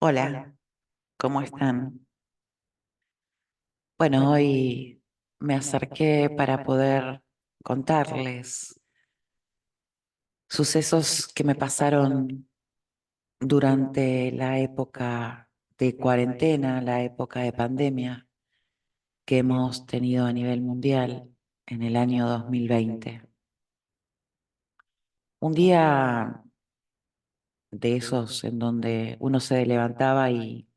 Hola, ¿cómo están? Bueno, hoy me acerqué para poder contarles sucesos que me pasaron durante la época de cuarentena, la época de pandemia que hemos tenido a nivel mundial en el año 2020. Un día de esos en donde uno se levantaba y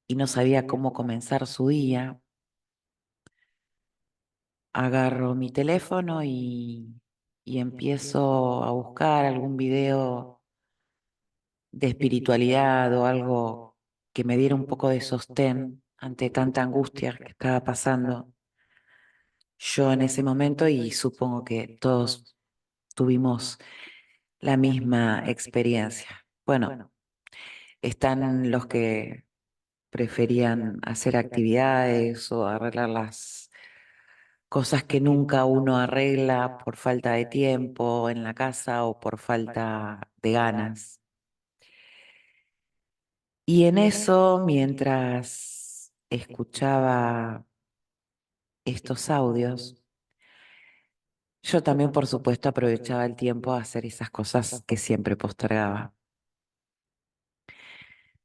no sabía cómo comenzar su día. Agarro mi teléfono y empiezo a buscar algún video de espiritualidad o algo que me diera un poco de sostén ante tanta angustia que estaba pasando yo en ese momento, y supongo que todos tuvimos la misma experiencia. Bueno, están los que preferían hacer actividades o arreglar las cosas que nunca uno arregla por falta de tiempo en la casa o por falta de ganas. Y en eso, mientras escuchaba estos audios, yo también, por supuesto, aprovechaba el tiempo a hacer esas cosas que siempre postergaba.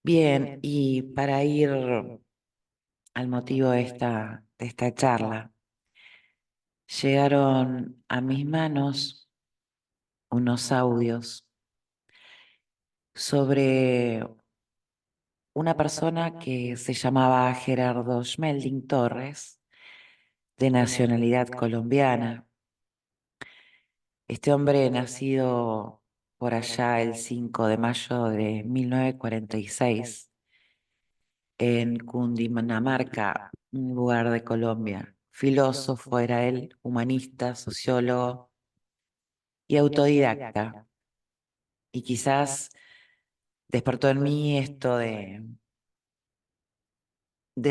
Bien, y para ir al motivo de esta charla, llegaron a mis manos unos audios sobre una persona que se llamaba Gerardo Schmelding Torres, de nacionalidad colombiana. Este hombre, nacido por allá el 5 de mayo de 1946 en Cundinamarca, un lugar de Colombia. Filósofo era él, humanista, sociólogo y autodidacta. Y quizás despertó en mí esto de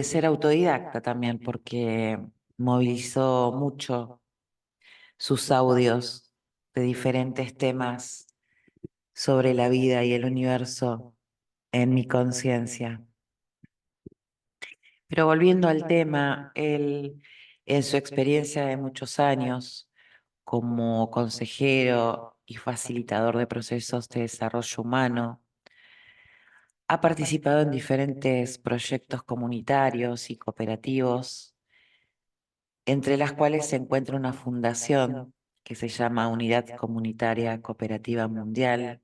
ser autodidacta también, porque movilizó mucho sus audios de diferentes temas sobre la vida y el universo en mi conciencia. Pero volviendo al tema, él, en su experiencia de muchos años como consejero y facilitador de procesos de desarrollo humano, ha participado en diferentes proyectos comunitarios y cooperativos, entre las cuales se encuentra una fundación que se llama Unidad Comunitaria Cooperativa Mundial,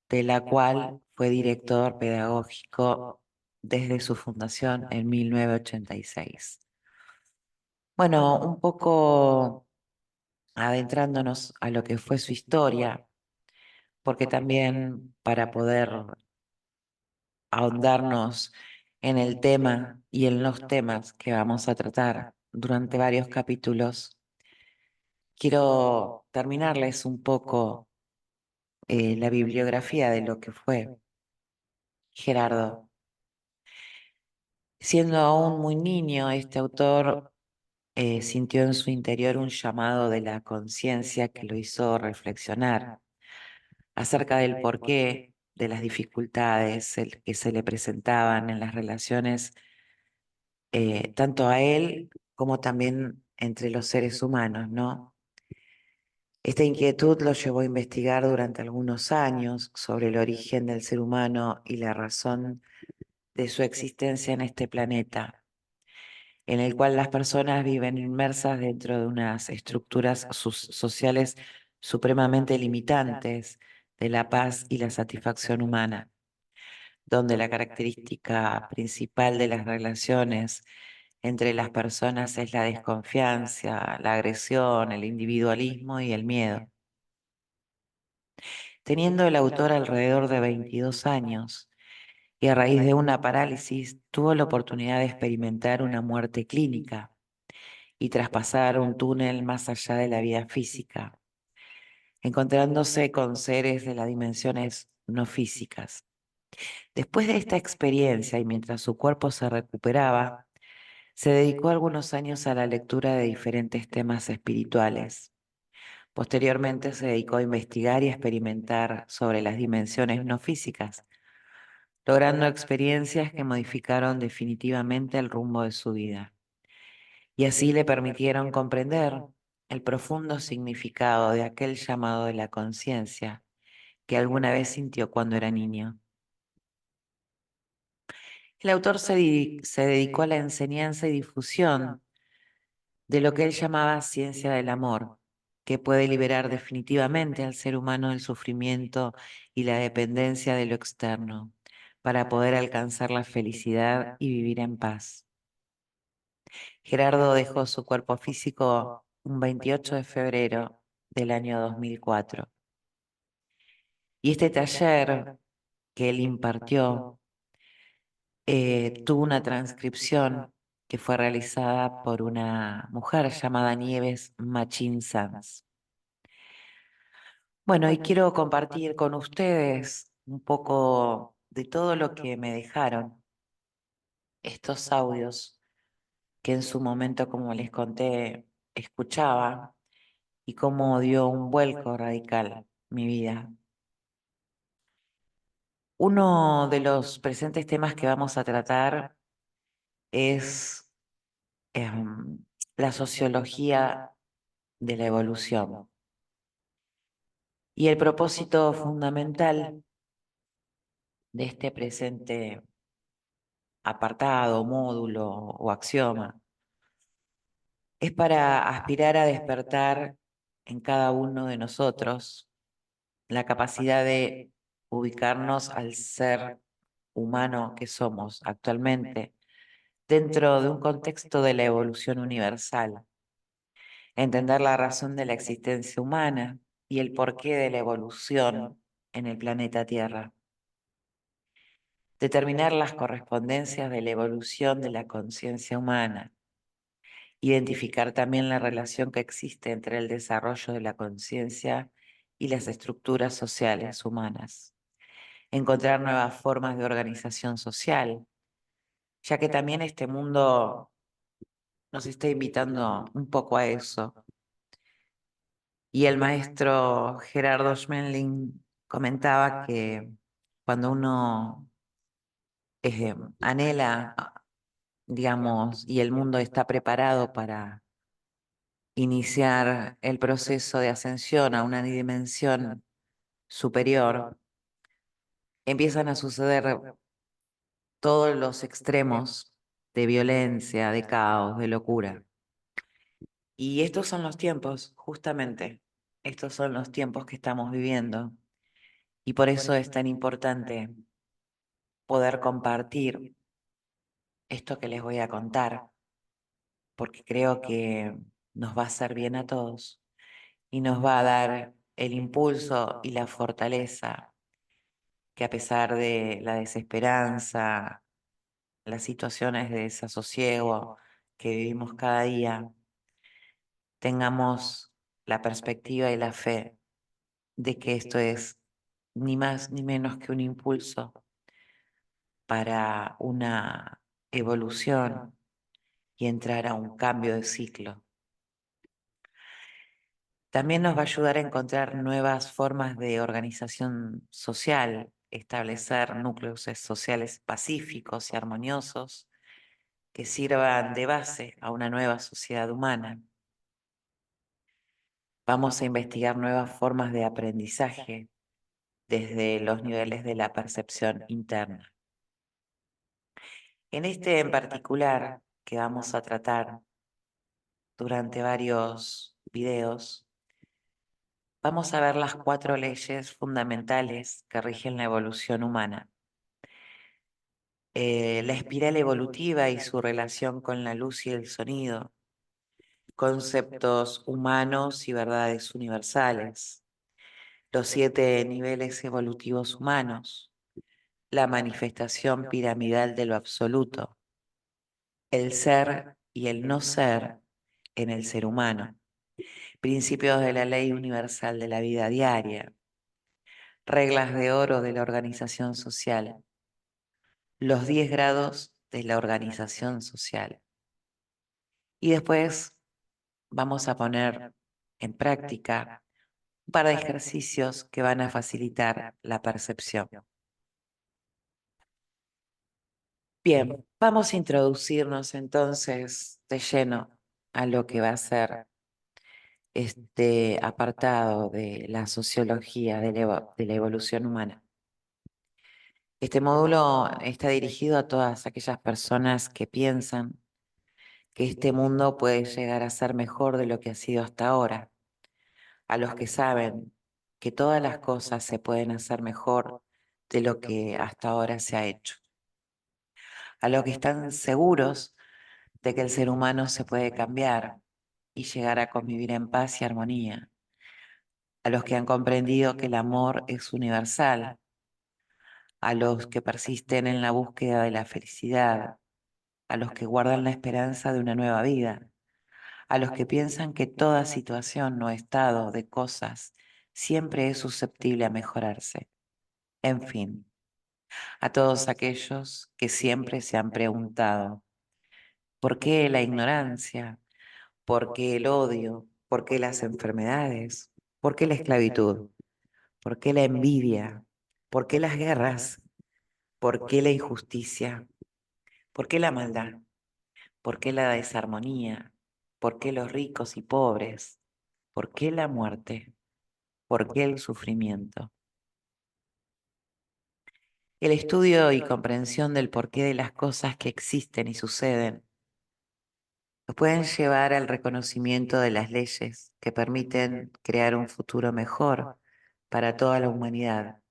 de la cual fue director pedagógico desde su fundación en 1986. Bueno, un poco adentrándonos a lo que fue su historia, porque también para poder ahondarnos en el tema y en los temas que vamos a tratar durante varios capítulos, quiero terminarles un poco la bibliografía de lo que fue Gerardo. Siendo aún muy niño, este autor sintió en su interior un llamado de la conciencia que lo hizo reflexionar acerca del porqué de las dificultades que se le presentaban en las relaciones, tanto a él como también entre los seres humanos, ¿no? Esta inquietud lo llevó a investigar durante algunos años sobre el origen del ser humano y la razón de su existencia en este planeta, en el cual las personas viven inmersas dentro de unas estructuras sociales supremamente limitantes de la paz y la satisfacción humana, donde la característica principal de las relaciones entre las personas es la desconfianza, la agresión, el individualismo y el miedo. Teniendo el autor alrededor de 22 años y a raíz de una parálisis, tuvo la oportunidad de experimentar una muerte clínica y traspasar un túnel más allá de la vida física, encontrándose con seres de las dimensiones no físicas. Después de esta experiencia y mientras su cuerpo se recuperaba, se dedicó algunos años a la lectura de diferentes temas espirituales. Posteriormente se dedicó a investigar y experimentar sobre las dimensiones no físicas, logrando experiencias que modificaron definitivamente el rumbo de su vida y así le permitieron comprender el profundo significado de aquel llamado de la conciencia que alguna vez sintió cuando era niño. El autor se dedicó a la enseñanza y difusión de lo que él llamaba ciencia del amor, que puede liberar definitivamente al ser humano del sufrimiento y la dependencia de lo externo, para poder alcanzar la felicidad y vivir en paz. Gerardo dejó su cuerpo físico un 28 de febrero del año 2004. Y este taller que él impartió tuvo una transcripción que fue realizada por una mujer llamada Nieves Machin Sanz. Bueno, y quiero compartir con ustedes un poco de todo lo que me dejaron estos audios que en su momento, como les conté, escuchaba y cómo dio un vuelco radical mi vida. Uno de los presentes temas que vamos a tratar es em, la sociología de la evolución y el propósito fundamental de este presente apartado, módulo o axioma es para aspirar a despertar en cada uno de nosotros la capacidad de ubicarnos al ser humano que somos actualmente dentro de un contexto de la evolución universal, entender la razón de la existencia humana y el porqué de la evolución en el planeta Tierra, determinar las correspondencias de la evolución de la conciencia humana, identificar también la relación que existe entre el desarrollo de la conciencia y las estructuras sociales humanas, encontrar nuevas formas de organización social, ya que también este mundo nos está invitando un poco a eso. Y el maestro Gerardo Schmeling comentaba que cuando uno anhela, digamos, y el mundo está preparado para iniciar el proceso de ascensión a una dimensión superior, empiezan a suceder todos los extremos de violencia, de caos, de locura. Y estos son los tiempos, justamente, estos son los tiempos que estamos viviendo. Y por eso es tan importante poder compartir esto que les voy a contar, porque creo que nos va a hacer bien a todos y nos va a dar el impulso y la fortaleza que a pesar de la desesperanza, las situaciones de desasosiego que vivimos cada día, tengamos la perspectiva y la fe de que esto es ni más ni menos que un impulso para una evolución y entrar a un cambio de ciclo. También nos va a ayudar a encontrar nuevas formas de organización social, establecer núcleos sociales pacíficos y armoniosos que sirvan de base a una nueva sociedad humana. Vamos a investigar nuevas formas de aprendizaje desde los niveles de la percepción interna. En este en particular que vamos a tratar durante varios videos, vamos a ver las 4 leyes fundamentales que rigen la evolución humana. La espiral evolutiva y su relación con la luz y el sonido, conceptos humanos y verdades universales, los 7 niveles evolutivos humanos, la manifestación piramidal de lo absoluto, el ser y el no ser en el ser humano, principios de la ley universal de la vida diaria, reglas de oro de la organización social, los 10 grados de la organización social. Y después vamos a poner en práctica un par de ejercicios que van a facilitar la percepción. Bien, vamos a introducirnos entonces de lleno a lo que va a ser este apartado de la sociología de la evolución humana. Este módulo está dirigido a todas aquellas personas que piensan que este mundo puede llegar a ser mejor de lo que ha sido hasta ahora, a los que saben que todas las cosas se pueden hacer mejor de lo que hasta ahora se ha hecho, a los que están seguros de que el ser humano se puede cambiar y llegar a convivir en paz y armonía, a los que han comprendido que el amor es universal, a los que persisten en la búsqueda de la felicidad, a los que guardan la esperanza de una nueva vida, a los que piensan que toda situación o estado de cosas siempre es susceptible a mejorarse. En fin, a todos aquellos que siempre se han preguntado, ¿por qué la ignorancia? ¿Por qué el odio? ¿Por qué las enfermedades? ¿Por qué la esclavitud? ¿Por qué la envidia? ¿Por qué las guerras? ¿Por qué la injusticia? ¿Por qué la maldad? ¿Por qué la desarmonía? ¿Por qué los ricos y pobres? ¿Por qué la muerte? ¿Por qué el sufrimiento? El estudio y comprensión del porqué de las cosas que existen y suceden nos pueden llevar al reconocimiento de las leyes que permiten crear un futuro mejor para toda la humanidad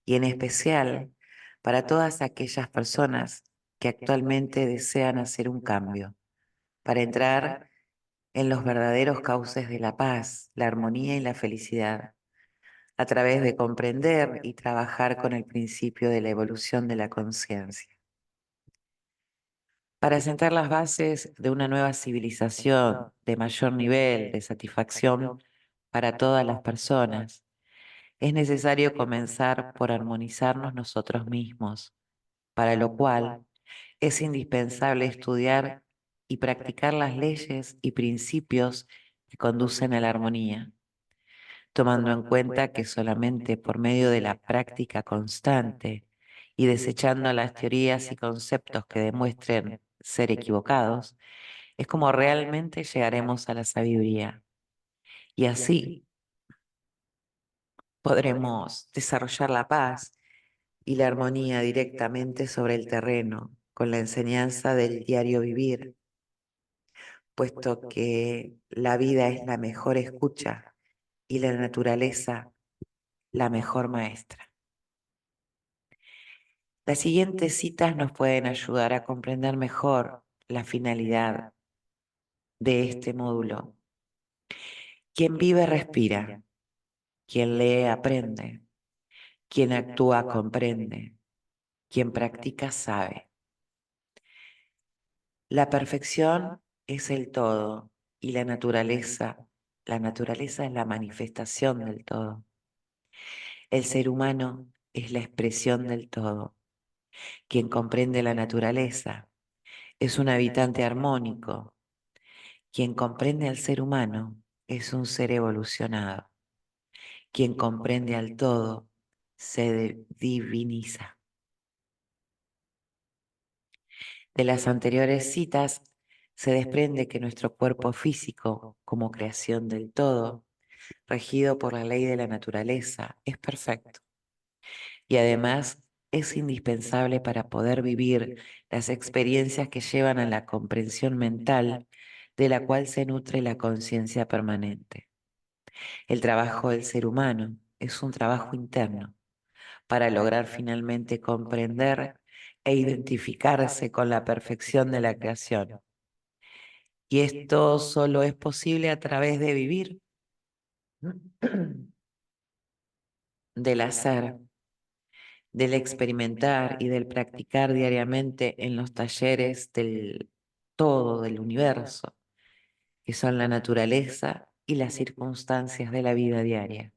y en especial para todas aquellas personas que actualmente desean hacer un cambio, para entrar en los verdaderos cauces de la paz, la armonía y la felicidad, a través de comprender y trabajar con el principio de la evolución de la conciencia. Para sentar las bases de una nueva civilización de mayor nivel de satisfacción para todas las personas, es necesario comenzar por armonizarnos nosotros mismos, para lo cual es indispensable estudiar y practicar las leyes y principios que conducen a la armonía, tomando en cuenta que solamente por medio de la práctica constante y desechando las teorías y conceptos que demuestren ser equivocados, es como realmente llegaremos a la sabiduría. Y así podremos desarrollar la paz y la armonía directamente sobre el terreno, con la enseñanza del diario vivir, puesto que la vida es la mejor escucha y la naturaleza la mejor maestra. Las siguientes citas nos pueden ayudar a comprender mejor la finalidad de este módulo. Quien vive respira, quien lee aprende, quien actúa comprende, quien practica sabe. La perfección es el todo y la naturaleza es la manifestación del todo. El ser humano es la expresión del todo. Quien comprende la naturaleza es un habitante armónico. Quien comprende al ser humano es un ser evolucionado. Quien comprende al todo se diviniza. De las anteriores citas se desprende que nuestro cuerpo físico, como creación del todo, regido por la ley de la naturaleza, es perfecto y además es indispensable para poder vivir las experiencias que llevan a la comprensión mental de la cual se nutre la conciencia permanente. El trabajo del ser humano es un trabajo interno para lograr finalmente comprender e identificarse con la perfección de la creación. Y esto solo es posible a través de vivir, del hacer, del experimentar y del practicar diariamente en los talleres del todo, del universo, que son la naturaleza y las circunstancias de la vida diaria.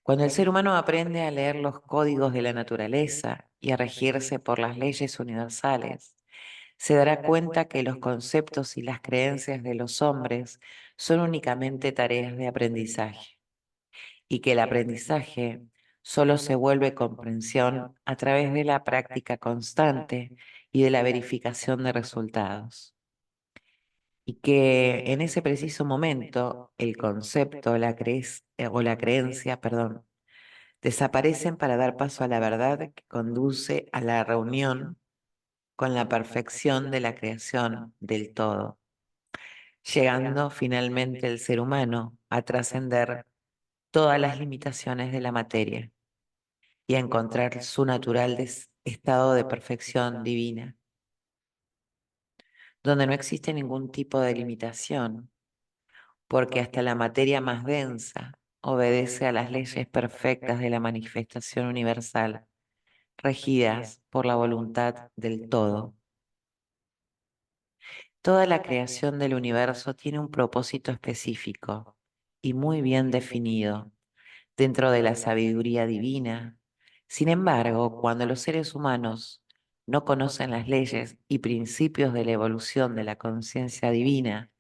Cuando el ser humano aprende a leer los códigos de la naturaleza y a regirse por las leyes universales, se dará cuenta que los conceptos y las creencias de los hombres son únicamente tareas de aprendizaje y que el aprendizaje solo se vuelve comprensión a través de la práctica constante y de la verificación de resultados. Y que en ese preciso momento el concepto o la creencia, perdón, desaparecen para dar paso a la verdad que conduce a la reunión con la perfección de la creación del todo, llegando finalmente el ser humano a trascender todas las limitaciones de la materia y a encontrar su natural estado de perfección divina, donde no existe ningún tipo de limitación, porque hasta la materia más densa obedece a las leyes perfectas de la manifestación universal, regidas por la voluntad del todo. Toda la creación del universo tiene un propósito específico y muy bien definido dentro de la sabiduría divina. Sin embargo, cuando los seres humanos no conocen las leyes y principios de la evolución de la conciencia divina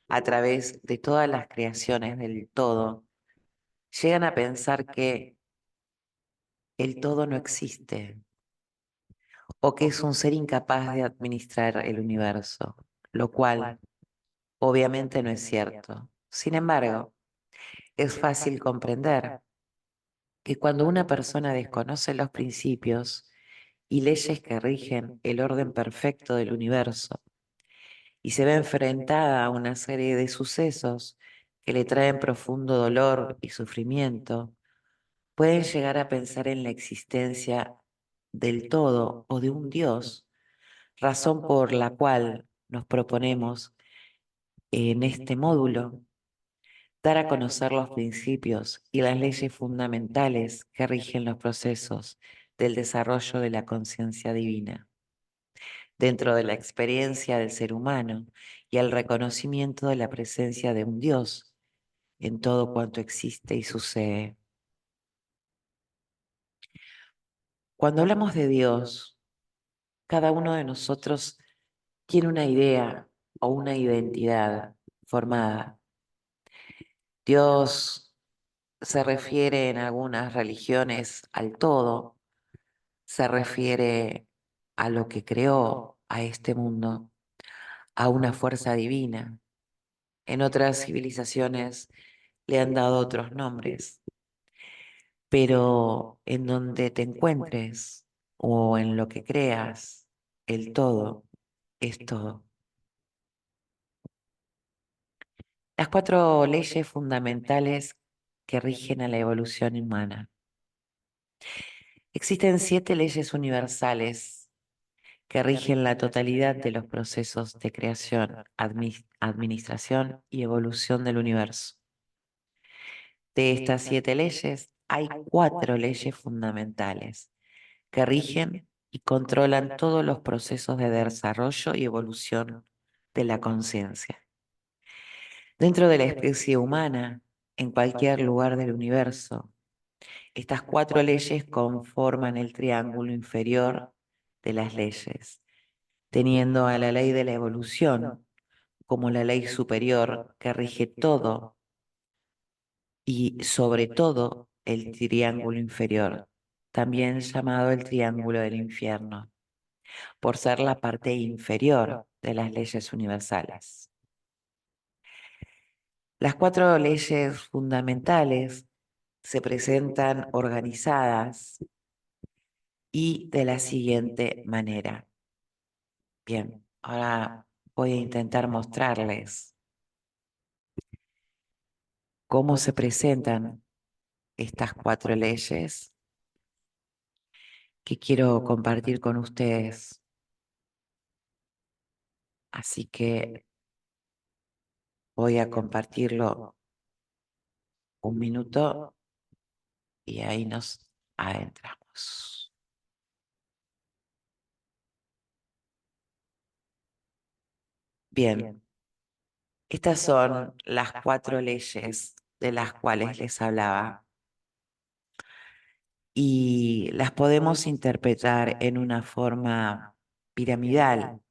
a través de todas las creaciones del todo, llegan a pensar que el todo no existe o que es un ser incapaz de administrar el universo, lo cual obviamente no es cierto. Sin embargo, es fácil comprender que cuando una persona desconoce los principios y leyes que rigen el orden perfecto del universo y se ve enfrentada a una serie de sucesos que le traen profundo dolor y sufrimiento, pueden llegar a pensar en la existencia del todo o de un Dios, razón por la cual nos proponemos en este módulo dar a conocer los principios y las leyes fundamentales que rigen los procesos del desarrollo de la conciencia divina, dentro de la experiencia del ser humano y el reconocimiento de la presencia de un Dios en todo cuanto existe y sucede. Cuando hablamos de Dios, cada uno de nosotros tiene una idea o una identidad formada. Dios se refiere en algunas religiones al todo, se refiere a lo que creó a este mundo, a una fuerza divina. En otras civilizaciones le han dado otros nombres, pero en donde te encuentres o en lo que creas, el todo es todo. Las cuatro leyes fundamentales que rigen a la evolución humana. Existen 7 leyes universales que rigen la totalidad de los procesos de creación, administración y evolución del universo. De estas 7 leyes, hay 4 leyes fundamentales que rigen y controlan todos los procesos de desarrollo y evolución de la conciencia. Dentro de la especie humana, en cualquier lugar del universo, estas 4 leyes conforman el triángulo inferior de las leyes, teniendo a la ley de la evolución como la ley superior que rige todo y sobre todo el triángulo inferior, también llamado el triángulo del infierno, por ser la parte inferior de las leyes universales. Las 4 leyes fundamentales se presentan organizadas y de la siguiente manera. Bien, ahora voy a intentar mostrarles cómo se presentan estas 4 leyes que quiero compartir con ustedes. Así que voy a compartirlo un minuto y ahí nos adentramos. Bien, estas son las 4 leyes de las cuales les hablaba y las podemos interpretar en una forma piramidal,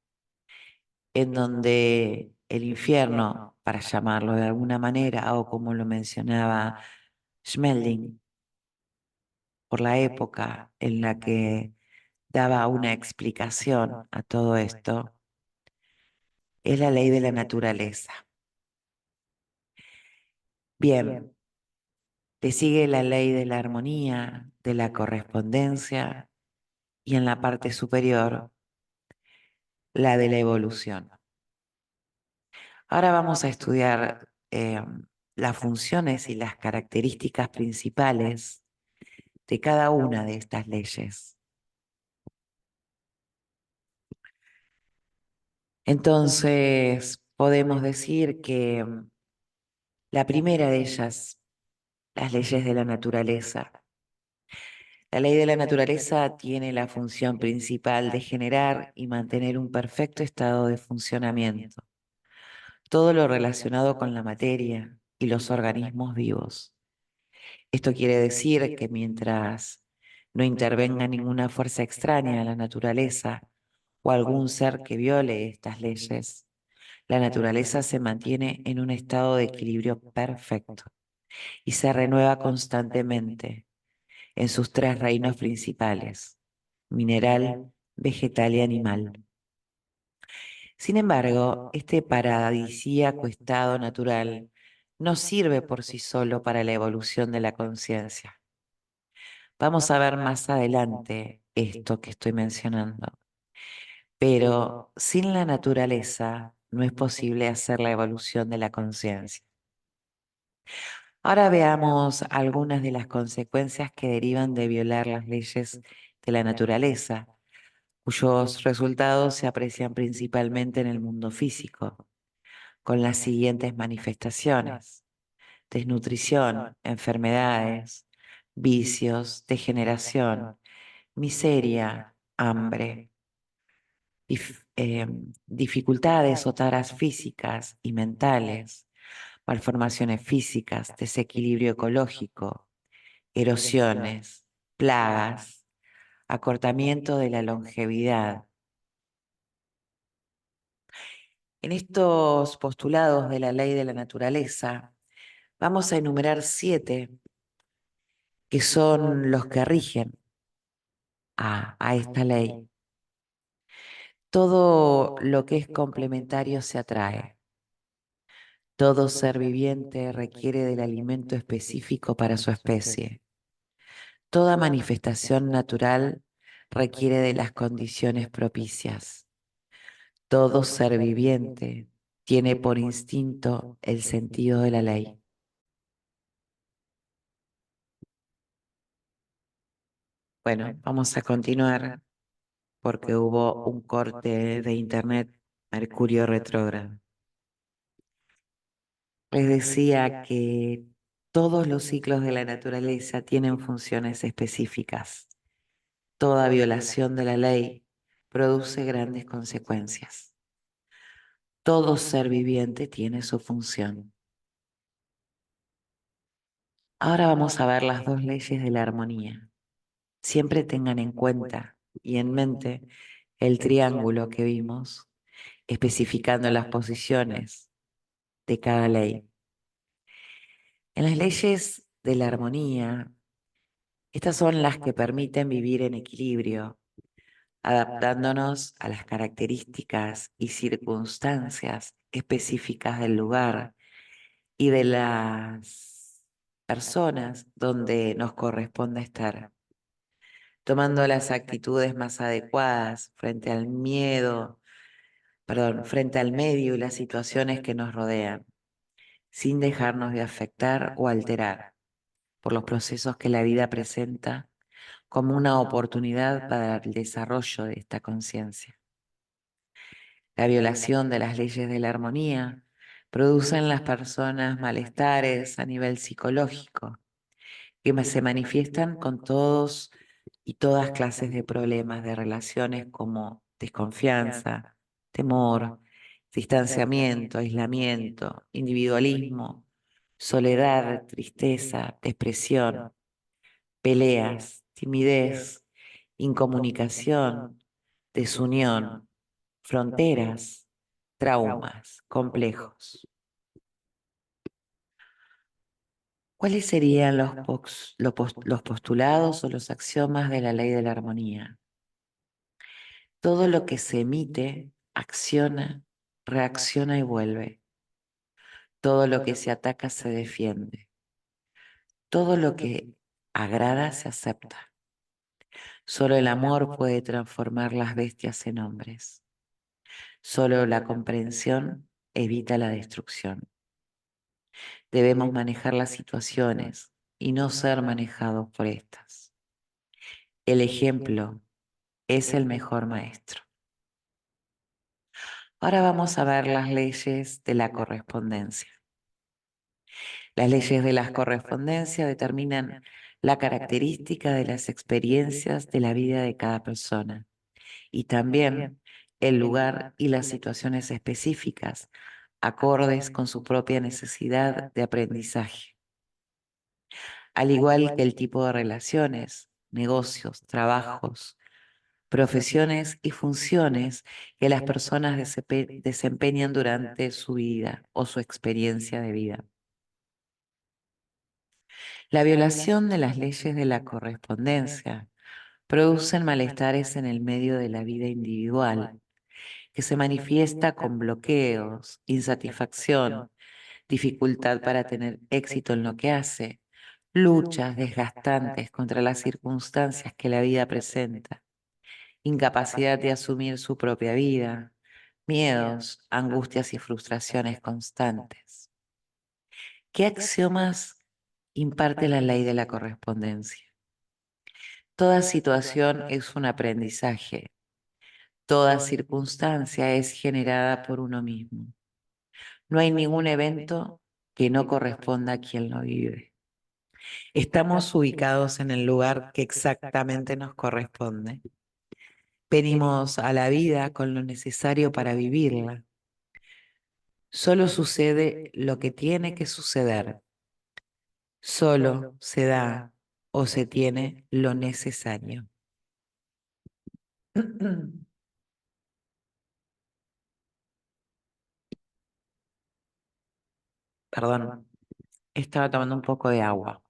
en donde el infierno, para llamarlo de alguna manera, o como lo mencionaba Schmeling, por la época en la que daba una explicación a todo esto, es la ley de la naturaleza. Bien, le sigue la ley de la armonía, de la correspondencia y en la parte superior, la de la evolución. Ahora vamos a estudiar las funciones y las características principales de cada una de estas leyes. Entonces, podemos decir que la primera de ellas, las leyes de la naturaleza. La ley de la naturaleza tiene la función principal de generar y mantener un perfecto estado de funcionamiento. Todo lo relacionado con la materia y los organismos vivos. Esto quiere decir que mientras no intervenga ninguna fuerza extraña a la naturaleza o algún ser que viole estas leyes, la naturaleza se mantiene en un estado de equilibrio perfecto y se renueva constantemente en sus tres reinos principales: mineral, vegetal y animal. Sin embargo, este paradisíaco estado natural no sirve por sí solo para la evolución de la conciencia. Vamos a ver más adelante esto que estoy mencionando. Pero sin la naturaleza no es posible hacer la evolución de la conciencia. Ahora veamos algunas de las consecuencias que derivan de violar las leyes de la naturaleza, cuyos resultados se aprecian principalmente en el mundo físico, con las siguientes manifestaciones: desnutrición, enfermedades, vicios, degeneración, miseria, hambre, dificultades o taras físicas y mentales, malformaciones físicas, desequilibrio ecológico, erosiones, plagas, acortamiento de la longevidad. En estos postulados de la ley de la naturaleza, vamos a enumerar 7 que son los que rigen a esta ley. Todo lo que es complementario se atrae. Todo ser viviente requiere del alimento específico para su especie. Toda manifestación natural requiere de las condiciones propicias. Todo ser viviente tiene por instinto el sentido de la ley. Bueno, vamos a continuar porque hubo un corte de internet, Mercurio retrógrado. Les decía que todos los ciclos de la naturaleza tienen funciones específicas. Toda violación de la ley produce grandes consecuencias. Todo ser viviente tiene su función. Ahora vamos a ver las dos leyes de la armonía. Siempre tengan en cuenta y en mente el triángulo que vimos, especificando las posiciones de cada ley. En las leyes de la armonía, estas son las que permiten vivir en equilibrio, adaptándonos a las características y circunstancias específicas del lugar y de las personas donde nos corresponde estar, tomando las actitudes más adecuadas frente al miedo, frente al medio y las situaciones que nos rodean, sin dejarnos de afectar o alterar por los procesos que la vida presenta como una oportunidad para el desarrollo de esta conciencia. La violación de las leyes de la armonía produce en las personas malestares a nivel psicológico que se manifiestan con todos y todas clases de problemas de relaciones como desconfianza, temor, distanciamiento, aislamiento, individualismo, soledad, tristeza, depresión, peleas, timidez, incomunicación, desunión, fronteras, traumas complejos. ¿Cuáles serían los postulados o los axiomas de la ley de la armonía? Todo lo que se emite, acciona, reacciona y vuelve. Todo lo que se ataca se defiende. Todo lo que agrada se acepta. Solo el amor puede transformar las bestias en hombres. Solo la comprensión evita la destrucción. Debemos manejar las situaciones y no ser manejados por estas. El ejemplo es el mejor maestro. Ahora vamos a ver las leyes de la correspondencia. Las leyes de la correspondencia determinan la característica de las experiencias de la vida de cada persona y también el lugar y las situaciones específicas acordes con su propia necesidad de aprendizaje, al igual que el tipo de relaciones, negocios, trabajos, profesiones y funciones que las personas desempeñan durante su vida o su experiencia de vida. La violación de las leyes de la correspondencia producen malestares en el medio de la vida individual, que se manifiesta con bloqueos, insatisfacción, dificultad para tener éxito en lo que hace, luchas desgastantes contra las circunstancias que la vida presenta, incapacidad de asumir su propia vida, miedos, angustias y frustraciones constantes. ¿Qué axiomas imparte la ley de la correspondencia? Toda situación es un aprendizaje. Toda circunstancia es generada por uno mismo. No hay ningún evento que no corresponda a quien lo vive. Estamos ubicados en el lugar que exactamente nos corresponde. Venimos a la vida con lo necesario para vivirla. Solo sucede lo que tiene que suceder. Solo se da o se tiene lo necesario. Perdón, estaba tomando un poco de agua.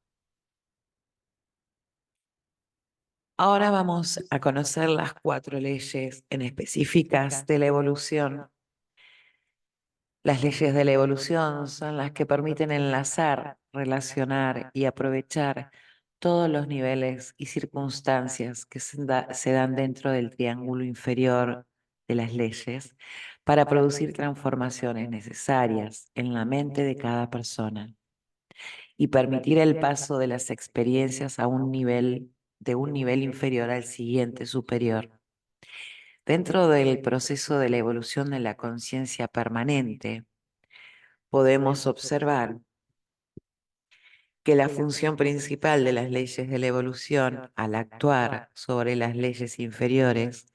Ahora vamos a conocer las 4 leyes en específicas de la evolución. Las leyes de la evolución son las que permiten enlazar, relacionar y aprovechar todos los niveles y circunstancias que se dan dentro del triángulo inferior de las leyes para producir transformaciones necesarias en la mente de cada persona y permitir el paso de las experiencias a de un nivel inferior al siguiente superior. Dentro del proceso de la evolución de la conciencia permanente, podemos observar que la función principal de las leyes de la evolución al actuar sobre las leyes inferiores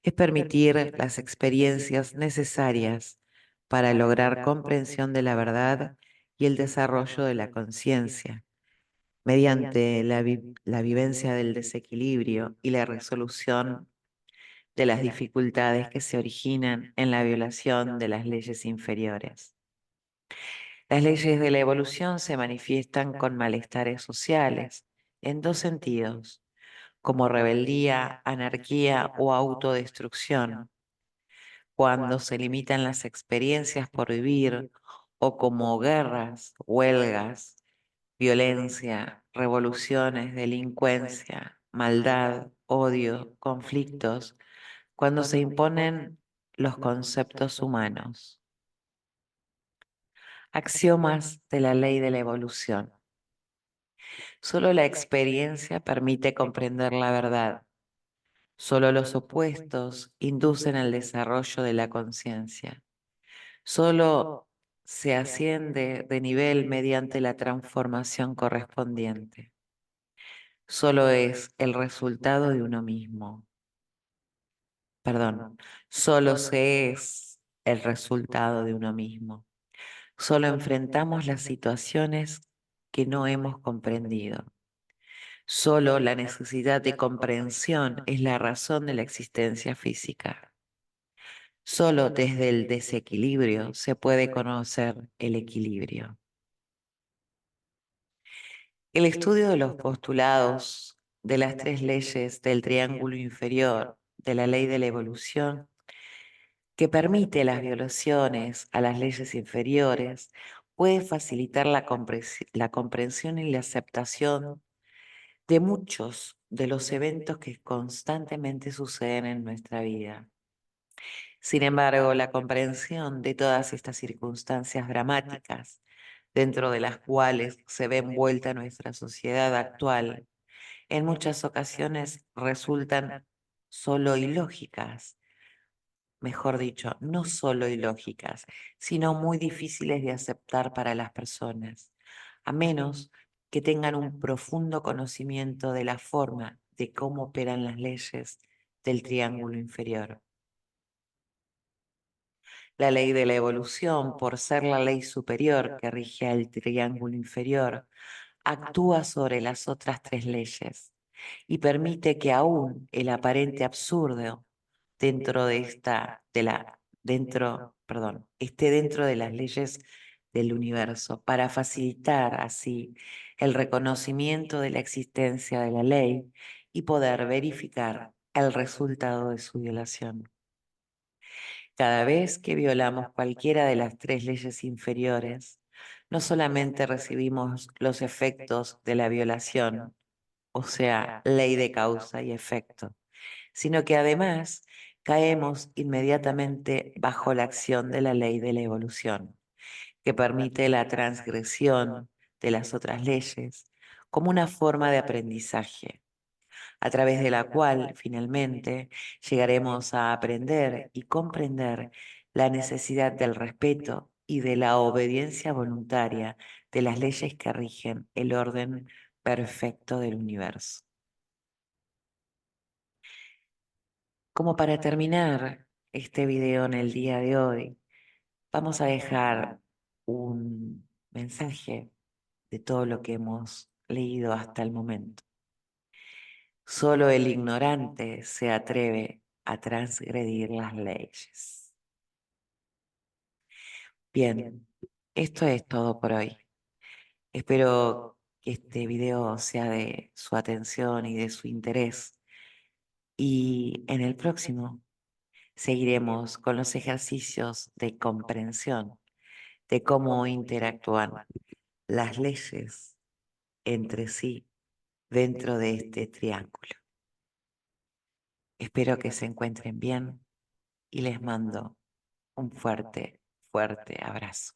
es permitir las experiencias necesarias para lograr comprensión de la verdad y el desarrollo de la conciencia, mediante la vivencia del desequilibrio y la resolución de las dificultades que se originan en la violación de las leyes inferiores. Las leyes de la evolución se manifiestan con malestares sociales en 2 sentidos, como rebeldía, anarquía o autodestrucción, cuando se limitan las experiencias por vivir, o como guerras, huelgas, violencia, revoluciones, delincuencia, maldad, odio, conflictos, cuando se imponen los conceptos humanos. Axiomas de la ley de la evolución. Solo la experiencia permite comprender la verdad. Solo los opuestos inducen al desarrollo de la conciencia. Solo se asciende de nivel mediante la transformación correspondiente. Solo es el resultado de uno mismo. Perdón, solo se es el resultado de uno mismo. Solo enfrentamos las situaciones que no hemos comprendido. Solo la necesidad de comprensión es la razón de la existencia física. Solo desde el desequilibrio se puede conocer el equilibrio. El estudio de los postulados de las tres leyes del triángulo inferior de la ley de la evolución, que permite las violaciones a las leyes inferiores, puede facilitar la comprensión y la aceptación de muchos de los eventos que constantemente suceden en nuestra vida. Sin embargo, la comprensión de todas estas circunstancias dramáticas, dentro de las cuales se ve envuelta nuestra sociedad actual, en muchas ocasiones resultan solo ilógicas, mejor dicho, no solo ilógicas, sino muy difíciles de aceptar para las personas, a menos que tengan un profundo conocimiento de la forma de cómo operan las leyes del triángulo inferior. La ley de la evolución, por ser la ley superior que rige al triángulo inferior, actúa sobre las otras tres leyes y permite que aún el aparente absurdo dentro de esté dentro de las leyes del universo, para facilitar así el reconocimiento de la existencia de la ley y poder verificar el resultado de su violación. Cada vez que violamos cualquiera de las tres leyes inferiores, no solamente recibimos los efectos de la violación, o sea, ley de causa y efecto, sino que además caemos inmediatamente bajo la acción de la ley de la evolución, que permite la transgresión de las otras leyes como una forma de aprendizaje, a través de la cual finalmente llegaremos a aprender y comprender la necesidad del respeto y de la obediencia voluntaria de las leyes que rigen el orden perfecto del universo. Como para terminar este video en el día de hoy, vamos a dejar un mensaje de todo lo que hemos leído hasta el momento. Solo el ignorante se atreve a transgredir las leyes. Bien, esto es todo por hoy. Espero que este video sea de su atención y de su interés. Y en el próximo seguiremos con los ejercicios de comprensión de cómo interactúan las leyes entre sí dentro de este triángulo. Espero que se encuentren bien y les mando un fuerte, fuerte abrazo.